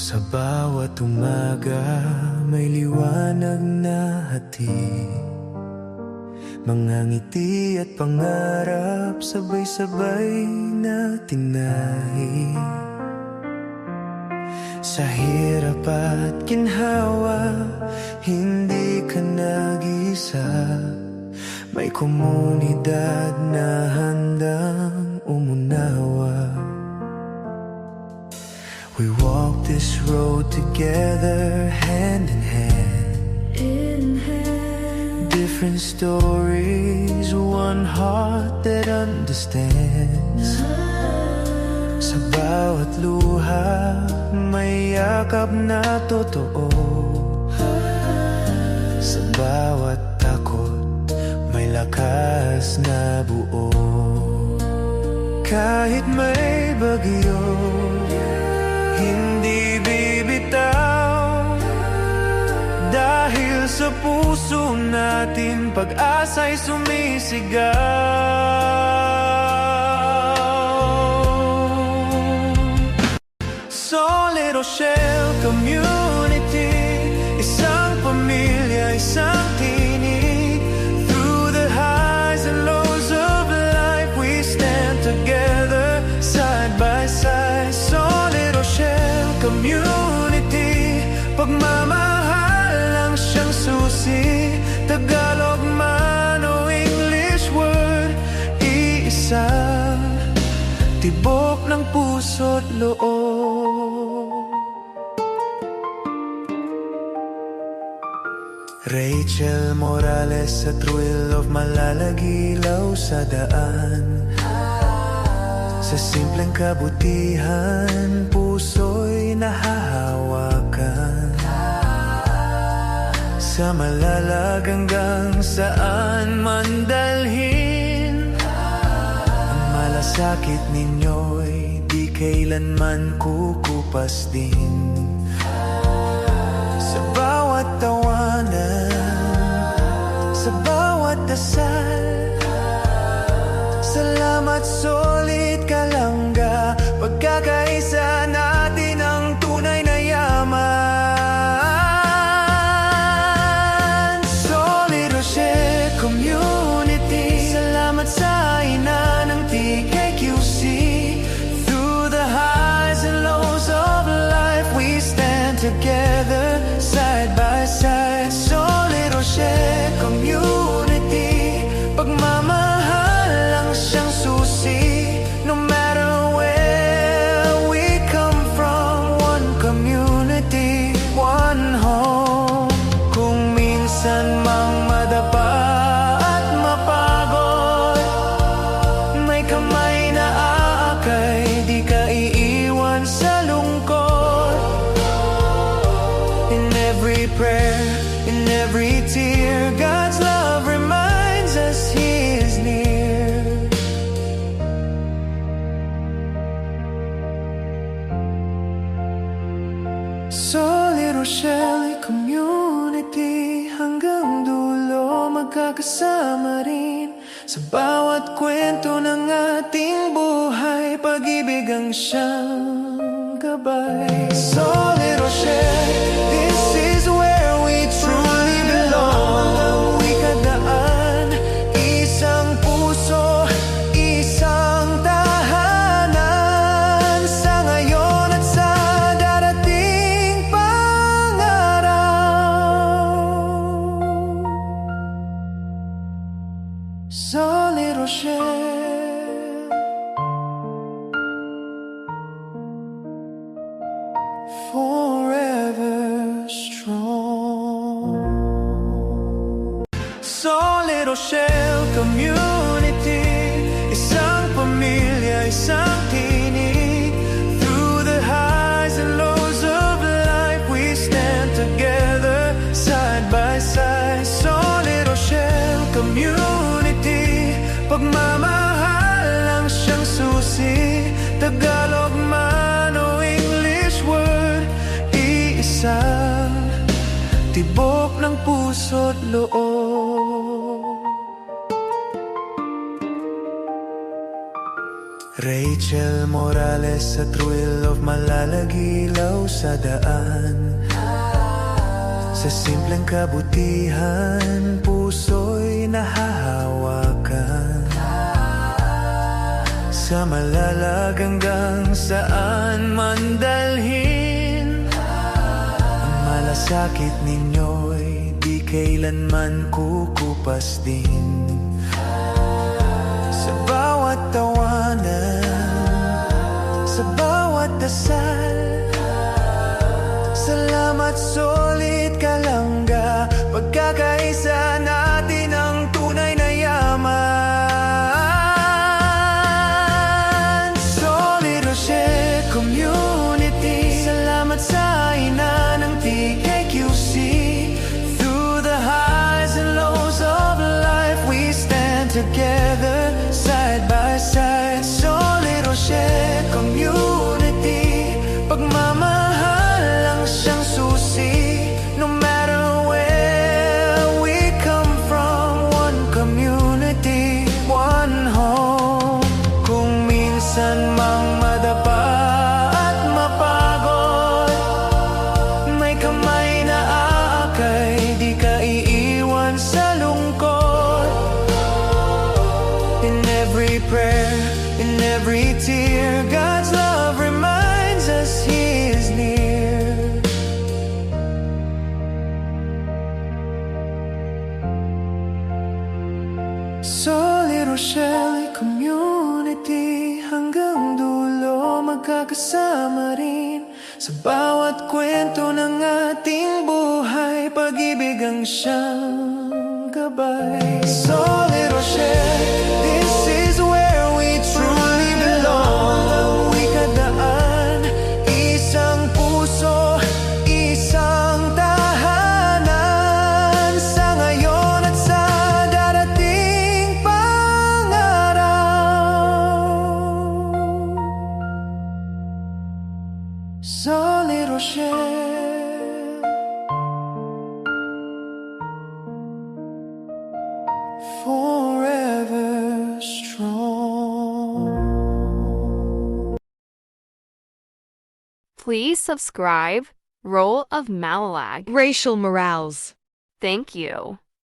Sa bawat umaga may liwanag na hatid, mga ngiti at pangarap sabay-sabay na tinahi. Sa hirap at ginhawa, hindi ka nag-isa, may komunidad na handang umunawa. We walk this road together, hand in hand. Different stories, one heart that understands. Sa bawat luha, may yakap na totoo. Sa bawat takot, may lakas na buo. Kahit may bagyo, hindi bibitaw, dahil sa puso natin pag-asa'y sumisigaw. Solid Rochelle Community, isang pamilya, isang tinig. Through the highs and lows of life, we stand together, side by side. Solid Rochelle Community, pagmamahal lang siyang susi. Tagalog man o English word, iisa, tibok ng puso't loob. Rachel Morales sa thrill of malalagilaw sa daan. Sa simpleng kabutihan, puso'y nahahawakan. Sa malalag hanggang saan man dalhin, ang malasakit ninyo'y di kailanman kukupas din. Sa bawat tawanan, sa bawat dasal, salamat solid kalangga. Pagkakaisa natin ang tunay na yaman. Solid Rochelle Community, salamat sa ina ng TKQC. Through the highs and lows of life, we stand together, side by side. Solid Rochelle Community, pagmamahal lang siyang susi. No matter where we come from, one community, one home. Kung minsan mang madapa at mapagod, may kamay na aakay, di ka iiwan sa lungkot. In every prayer, in every tear, God's love reminds us He is near. Solid Rochelle Community, hanggang dulo magkakasama rin. Sa bawat kwento ng ating buhay, pag-ibig ang siyang gabay. Solid Rochelle, this is where we truly belong. Ang wikadaan, isang puso, isang tahanan. Sa ngayon at sa darating pang-araw. Solid Rochelle, forever strong. Solid Rochelle Community, isang pamilya, isang tinig. Through the highs and lows of life, we stand together, side by side. Solid Rochelle Community, pagmamahal lang siyang susi, Tagalog man o English word, iisa, tibok ng puso't loob. Rachel Morales sa thrill of malalagilaw sa daan. Sa simpleng kabutihan, puso'y nahahawakan. Sa malalag hanggang saan man dalhin, ang malasakit ninyo'y di kailanman kukupas din. Sa bawat tawanan, sa bawat dasal, salamat solid kalangga, pagkakaisa natin ang tunay na yaman. Solid Rochelle Community, salamat sa ina ng TKQC. Through the highs and lows of life, we stand together, side by side. Solid Rochelle Community, pagmamahal lang siyang susi. No matter where we come from, one community, one home. Kung minsan mang madapa at mapagod, may kamay na aakay, di ka iiwan sa lungkot. In every prayer, in every tear, God's love reminds us He is near. Solid Rochelle Community, hanggang dulo magkakasama rin. Sa bawat kwento ng ating buhay, pag-ibig ang siyang gabay. Solid Rochelle, this is where we truly belong. Wikadaan, isang puso, isang tahanan. Sa ngayon at sa darating pang-araw. Solid Rochelle, forever strong. Please subscribe Role of Malalag. Rachel Morales. Thank you.